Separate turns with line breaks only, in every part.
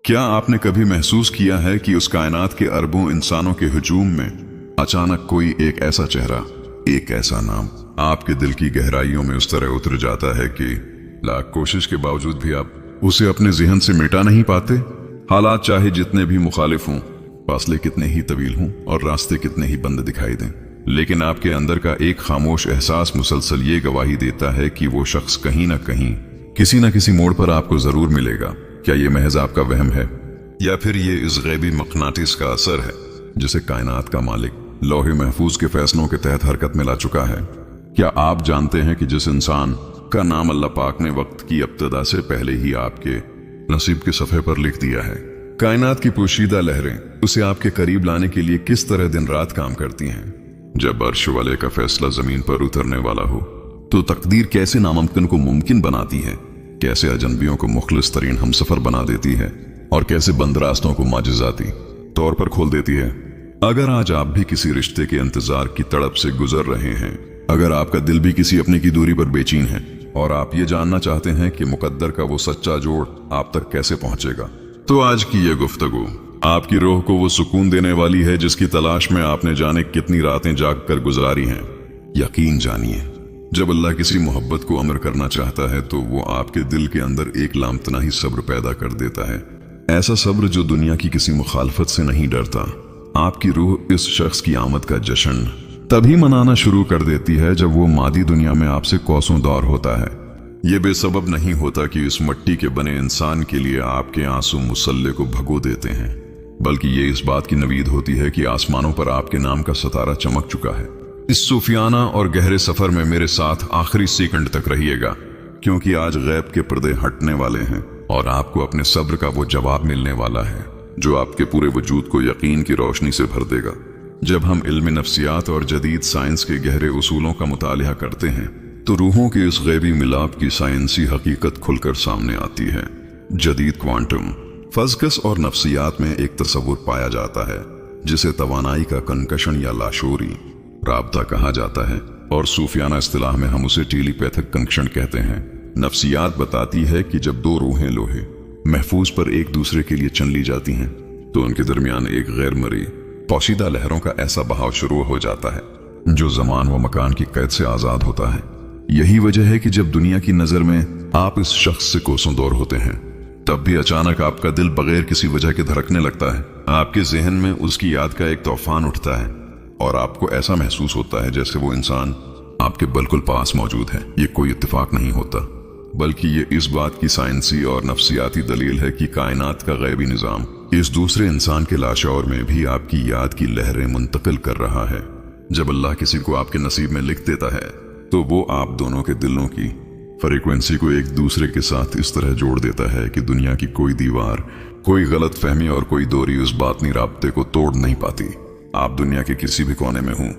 क्या आपने कभी महसूस किया है कि उस कायनात के अरबों इंसानों के हुजूम में अचानक कोई एक ऐसा चेहरा, एक ऐसा नाम आपके दिल की गहराइयों में उस तरह उतर जाता है कि लाख कोशिश के बावजूद भी आप उसे अपने ज़हन से मिटा नहीं पाते। हालात चाहे जितने भी मुखालिफ हों, फासले कितने ही तवील हों और रास्ते कितने ही बंद दिखाई दें, लेकिन आपके अंदर का एक खामोश एहसास मुसलसल ये गवाही देता है कि वो शख्स कहीं ना कहीं, किसी न किसी मोड़ पर आपको जरूर मिलेगा। क्या ये महज आपका वहम है या फिर ये इस गैबी मक़नातिस का असर है जिसे कायनात का मालिक लौहे महफूज के फैसलों के तहत हरकत में ला चुका है? क्या आप जानते हैं कि जिस इंसान का नाम अल्लाह पाक ने वक्त की इब्तिदा से पहले ही आपके नसीब के सफ़े पर लिख दिया है? कायनात की पोशीदा लहरें उसे आपके करीब लाने के लिए किस तरह दिन रात काम करती हैं। जब अर्श वाले का फैसला जमीन पर उतरने वाला हो तो तकदीर कैसे नामुमकिन को मुमकिन बनाती है, कैसे अजनबियों को मुखलिस तरीन हमसफर बना देती है और कैसे बंद रास्तों को माजिजाती तौर पर खोल देती है। अगर आज आप भी किसी रिश्ते के इंतजार की तड़प से गुजर रहे हैं, अगर आपका दिल भी किसी अपने की दूरी पर बेचैन है और आप ये जानना चाहते हैं कि मुकद्दर का वो सच्चा जोड़ आप तक कैसे पहुंचेगा, तो आज की ये गुफ्तगू आपकी रूह को वो सुकून देने वाली है जिसकी तलाश में आपने जाने कितनी रातें जाग कर गुजारी हैं। यकीन जानिए, जब अल्लाह किसी मोहब्बत को अमर करना चाहता है तो वो आपके दिल के अंदर एक लामतनाही सब्र पैदा कर देता है। ऐसा सब्र जो दुनिया की किसी मुखालफत से नहीं डरता। आपकी रूह इस शख्स की आमद का जश्न तभी मनाना शुरू कर देती है जब वो मादी दुनिया में आपसे कोसों दौर होता है। ये बेसबब नहीं होता कि इस मिट्टी के बने इंसान के लिए आपके आंसू मुसल्ले को भगो देते हैं, बल्कि ये इस बात की नवीद होती है कि आसमानों पर आपके नाम का सितारा चमक चुका है। इस सूफियाना और गहरे सफर में मेरे साथ आखिरी सेकंड तक रहिएगा, क्योंकि आज गैब के पर्दे हटने वाले हैं और आपको अपने सब्र का वो जवाब मिलने वाला है जो आपके पूरे वजूद को यकीन की रोशनी से भर देगा। जब हम इल्म नफ्सियात और जदीद साइंस के गहरे उसूलों का मुतालिया करते हैं तो रूहों के इस गैबी मिलाप की साइंसी हकीकत खुलकर सामने आती है। जदीद क्वांटम फज़कस और नफ्सियात में एक तस्वुर पाया जाता है जिसे तवानाई का कंकशन या लाशोरी राबता कहा जाता है, और सूफियाना इस्तिलाह में हम उसे टेलीपैथिक कंक्शन कहते हैं। नफ्सियात बताती है कि जब दो रूहें लोहे महफूज पर एक दूसरे के लिए चन ली जाती हैं तो उनके दरमियान एक गैर मरी पोशीदा लहरों का ऐसा बहाव शुरू हो जाता है जो जमान व मकान की कैद से आजाद होता है। यही वजह है कि जब दुनिया की नजर में आप इस शख्स से कोसों दूर होते हैं, तब भी अचानक आपका दिल बगैर किसी वजह के धड़कने लगता है। आपके जहन में उसकी याद का एक तूफान उठता है और आपको ऐसा महसूस होता है जैसे वो इंसान आपके बिल्कुल पास मौजूद है। ये कोई इत्तेफाक नहीं होता, बल्कि ये इस बात की साइंसी और नफ्सियाती दलील है कि कायनात का गैबी निजाम इस दूसरे इंसान के लाशौर में भी आपकी याद की लहरें मुंतकिल कर रहा है। जब अल्लाह किसी को आपके नसीब में लिख देता है तो वो आप दोनों के दिलों की फ्रीक्वेंसी को एक दूसरे के साथ इस तरह जोड़ देता है कि दुनिया की कोई दीवार, कोई गलत फहमी और कोई दूरी उस बातनी राब्ते को तोड़ नहीं पाती। आप दुनिया के किसी भी कोने में हों,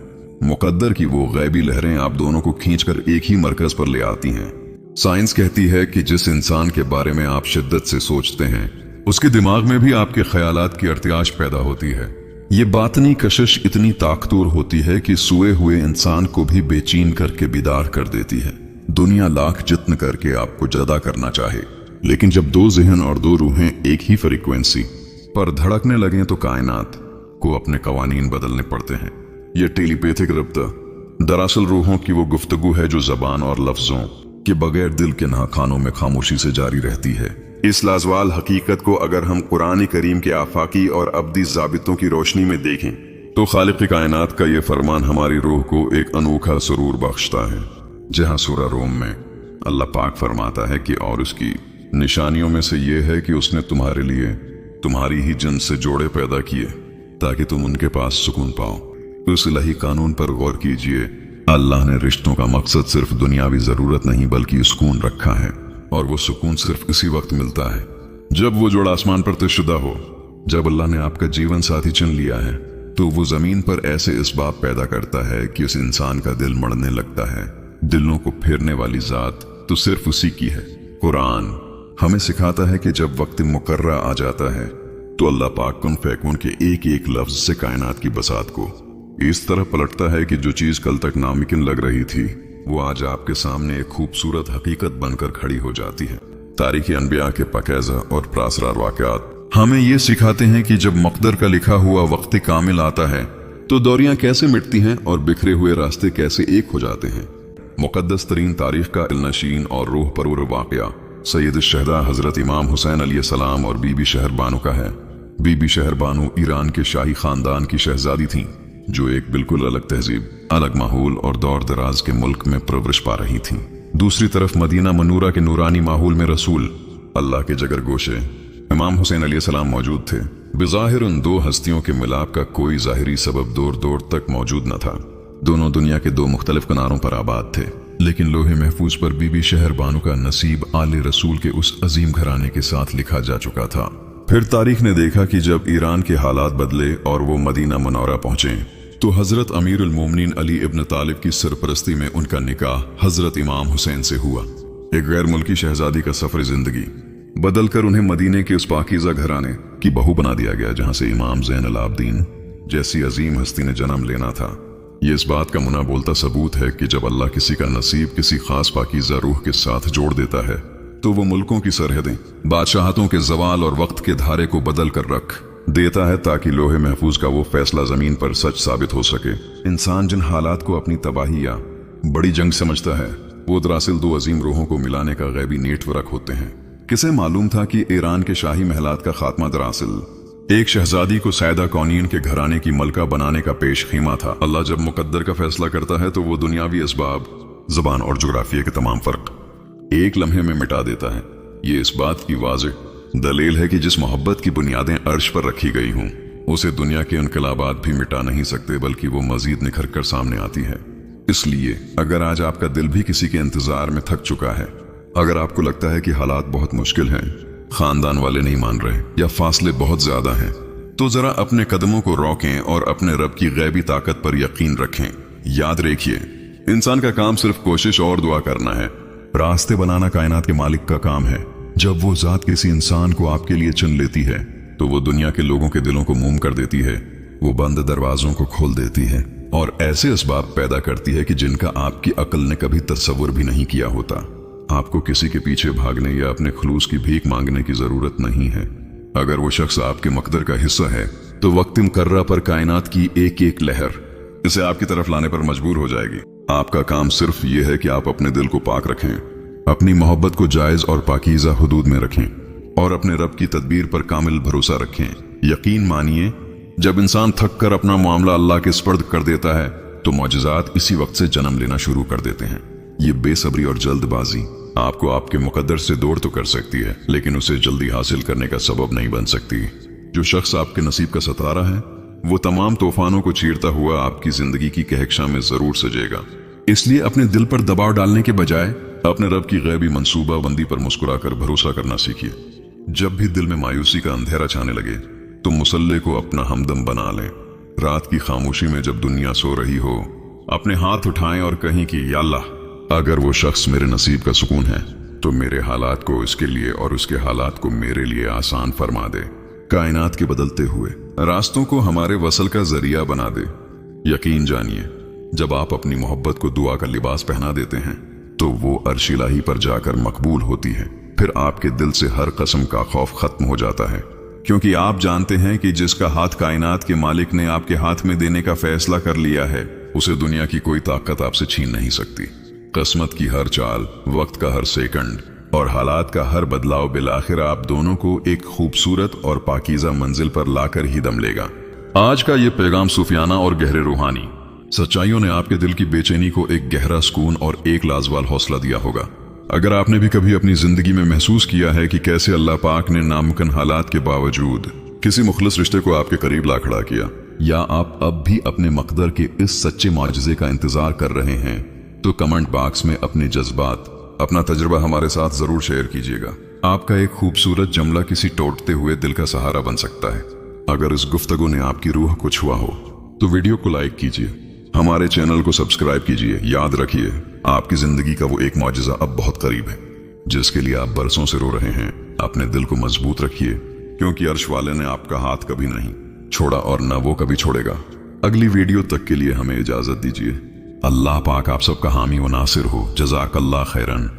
मुकद्दर की वो गैबी लहरें आप दोनों को खींचकर एक ही मरकज पर ले आती हैं। साइंस कहती है कि जिस इंसान के बारे में आप शिद्दत से सोचते हैं उसके दिमाग में भी आपके ख्यालात की अर्त्याश पैदा होती है। ये बातनी कशिश इतनी ताकतवर होती है कि सोए हुए इंसान को भी बेचैन करके बेदार कर देती है। दुनिया लाख जित्न करके आपको जदा करना चाहे, लेकिन जब दो जहन और दो रूहें एक ही फ्रीक्वेंसी पर धड़कने लगें तो कायनात को अपने कवानीन बदलने पड़ते हैं। यह टेलीपैथिक रब्ता दरअसल रूहों की वो गुफ्तगू है जो जबान और लफ्जों के बगैर दिल के नाखानों में खामोशी से जारी रहती है। इस लाजवाल हकीकत को अगर हम कुरान करीम के आफाकी और अब्दी जाबितों की रोशनी में देखें तो खालिक कायनात का ये फरमान हमारी रूह को एक अनोखा सुरूर बख्शता है। जहां सूरा रोम में अल्लाह पाक फरमाता है कि और उसकी निशानियों में से ये है कि उसने तुम्हारे लिए तुम्हारी ही जिन से जोड़े पैदा किए ताकि तुम उनके पास सुकून पाओ। उस इलाही कानून पर गौर कीजिए। अल्लाह ने रिश्तों का मकसद सिर्फ दुनियावी जरूरत नहीं बल्कि सुकून रखा है, और वो सुकून सिर्फ इसी वक्त मिलता है जब वो जोड़ आसमान पर तयशुदा हो। जब अल्लाह ने आपका जीवन साथी चुन लिया है तो वो जमीन पर ऐसे इसबाब पैदा करता है कि उस इंसान का दिल मड़ने लगता है। दिलों को फेरने वाली जात तो सिर्फ उसी की है। कुरान हमें सिखाता है कि जब वक्त मुकर्रा आ जाता है तो अल्लाह पाक कुन फैकुन के एक एक लफ्ज से कायनात की बसात को इस तरह पलटता है कि जो चीज कल तक नामुमकिन लग रही थी वो आज आपके सामने एक खूबसूरत हकीकत बनकर खड़ी हो जाती है। तारीख़ अनबिया के पाकीज़ा और प्रासरार वाक़यात हमें ये सिखाते हैं कि जब मकदर का लिखा हुआ वक्त कामिल आता है तो दौरियां कैसे मिटती हैं और बिखरे हुए रास्ते कैसे एक हो जाते हैं। मुकद्दस तरीन तारीख का इल्नशीन और रूह परवर वाक़या सैयद शहदा हजरत इमाम हुसैन अलैहिस्सलाम और बीबी शहर बानो का है। बीबी शहर बानो ईरान के शाही खानदान की शहजादी थीं, जो एक बिल्कुल अलग तहजीब, अलग माहौल और दौर दराज के मुल्क में परवरिश पा रही थीं। दूसरी तरफ मदीना मनूरा के नूरानी माहौल में रसूल अल्लाह के जगर गोशे इमाम हुसैन अलैहिस्सलाम मौजूद थे। बेज़ाहिर उन दो हस्तियों के मिलाप का कोई ज़ाहिरी सबब दूर दूर तक मौजूद न था। दोनों दुनिया के दो मुख्तलिफ किनारों पर आबाद थे, लेकिन लोहे महफूज पर बीबी शहर बानो का नसीब आले रसूल के उस अजीम घराने के साथ लिखा जा चुका था। फिर तारीख ने देखा कि जब ईरान के हालात बदले और वो मदीना मनौरा पहुंचे तो हजरत अमीरुल मोमिनीन अली इब्न तालिब की सरपरस्ती में उनका निकाह हजरत इमाम हुसैन से हुआ। एक गैर मुल्की शहजादी का सफर जिंदगी बदल कर उन्हें मदीने के उस पाकीज़ा घराने की बहू बना दिया गया जहां से इमाम ज़ैनुल आबदीन जैसी अजीम हस्ती ने जन्म लेना था। ये इस बात का मुना बोलता सबूत है कि जब अल्लाह किसी का नसीब किसी खास पाकीज़ा रूह के साथ जोड़ देता है तो वो मुल्कों की सरहदें, बादशाहतों के जवाल और वक्त के धारे को बदल कर रख देता है ताकि लोहे महफूज का वो फैसला जमीन पर सच साबित हो सके। इंसान जिन हालात को अपनी तबाही या बड़ी जंग समझता है वो दरअसल दो अजीम रूहों को मिलाने का गैबी नेटवर्क होते हैं। किसे मालूम था कि ईरान के शाही महलात का खात्मा दरअसल एक शहजादी को सैदा कौनीन के घराने की मलका बनाने का पेश खीमा था। अल्लाह जब मुकद्दर का फैसला करता है तो वो दुनियावी असबाब, ज़बान और जुग्राफिया के तमाम फर्क एक लम्हे में मिटा देता है। ये इस बात की वाज़ेह दलील है कि जिस मोहब्बत की बुनियादें अर्श पर रखी गई हों उसे दुनिया के इनकलाबात भी मिटा नहीं सकते, बल्कि वो मजीद निखर कर सामने आती है। इसलिए अगर आज आपका दिल भी किसी के इंतजार में थक चुका है, अगर आपको लगता है कि हालात बहुत मुश्किल हैं, खानदान वाले नहीं मान रहे या फासले बहुत ज्यादा हैं, तो जरा अपने कदमों को रोकें और अपने रब की गैबी ताकत पर यकीन रखें। याद रखिए, इंसान का काम सिर्फ कोशिश और दुआ करना है। रास्ते बनाना कायनात के मालिक का काम है। जब वो जात किसी इंसान को आपके लिए चुन लेती है तो वो दुनिया के लोगों के दिलों को मोम कर देती है, वो बंद दरवाजों को खोल देती है और ऐसे असबाब पैदा करती है कि जिनका आपकी अक्ल ने कभी तस्वुर भी नहीं किया होता। आपको किसी के पीछे भागने या अपने खुलूस की भीख मांगने की जरूरत नहीं है। अगर वो शख्स आपके मकदर का हिस्सा है तो वक्त मुकर्रा पर कायनात की एक एक लहर इसे आपकी तरफ लाने पर मजबूर हो जाएगी। आपका काम सिर्फ ये है कि आप अपने दिल को पाक रखें, अपनी मोहब्बत को जायज और पाकीज़ा हुदूद में रखें और अपने रब की तदबीर पर कामिल भरोसा रखें। यकीन मानिए, जब इंसान थक कर अपना मामला अल्लाह के स्पर्द कर देता है तो मौजज़ात इसी वक्त से जन्म लेना शुरू कर देते हैं। ये बेसब्री और जल्दबाजी आपको आपके मुकद्दर से दूर तो कर सकती है, लेकिन उसे जल्दी हासिल करने का सबब नहीं बन सकती। जो शख्स आपके नसीब का सितारा है वो तमाम तूफानों को चीरता हुआ आपकी जिंदगी की कहकशां में जरूर सजेगा। इसलिए अपने दिल पर दबाव डालने के बजाय अपने रब की गैबी मंसूबा बंदी पर मुस्कुराकर भरोसा करना सीखिए। जब भी दिल में मायूसी का अंधेरा छाने लगे तो मुसल्ले को अपना हमदम बना लें। रात की खामोशी में जब दुनिया सो रही हो, अपने हाथ उठाएं और कहें कि या अल्लाह, अगर वो शख्स मेरे नसीब का सुकून है तो मेरे हालात को उसके लिए और उसके हालात को मेरे लिए आसान फरमा दे। कायनात के बदलते हुए रास्तों को हमारे वसल का जरिया बना दे। यकीन जानिए, जब आप अपनी मोहब्बत को दुआ का लिबास पहना देते हैं तो वो अर्श इलाही पर जाकर मकबूल होती है। फिर आपके दिल से हर कसम का खौफ खत्म हो जाता है, क्योंकि आप जानते हैं कि जिसका हाथ कायनात के मालिक ने आपके हाथ में देने का फैसला कर लिया है उसे दुनिया की कोई ताकत आपसे छीन नहीं सकती। किस्मत की हर चाल, वक्त का हर सेकंड और हालात का हर बदलाव बिलाखिर आप दोनों को एक खूबसूरत और पाकीज़ा मंजिल पर लाकर ही दम लेगा। आज का ये पैगाम सूफियाना और गहरे रूहानी सच्चाइयों ने आपके दिल की बेचैनी को एक गहरा सुकून और एक लाजवाब हौसला दिया होगा। अगर आपने भी कभी अपनी जिंदगी में महसूस किया है कि कैसे अल्लाह पाक ने नामुमकिन हालात के बावजूद किसी मुखलिस रिश्ते को आपके करीब ला खड़ा किया, या आप अब भी अपने मकदर के इस सच्चे माजिज़े का इंतजार कर रहे हैं, तो कमेंट बॉक्स में अपने जज्बात, अपना तजुर्बा हमारे साथ जरूर शेयर कीजिएगा। आपका एक खूबसूरत जुमला किसी टूटते हुए दिल का सहारा बन सकता है। अगर इस गुफ्तगू ने आपकी रूह को छुआ हो तो वीडियो को लाइक कीजिए, हमारे चैनल को सब्सक्राइब कीजिए। याद रखिए, आपकी जिंदगी का वो एक मौजज़ा अब बहुत करीब है जिसके लिए आप बरसों से रो रहे हैं। अपने दिल को मजबूत रखिए, क्योंकि अर्श वाले ने आपका हाथ कभी नहीं छोड़ा और न वो कभी छोड़ेगा। अगली वीडियो तक के लिए हमें इजाजत दीजिए। अल्लाह पाक आप सबका हामी व नासिर हो। जज़ाकल्लाह खैरन।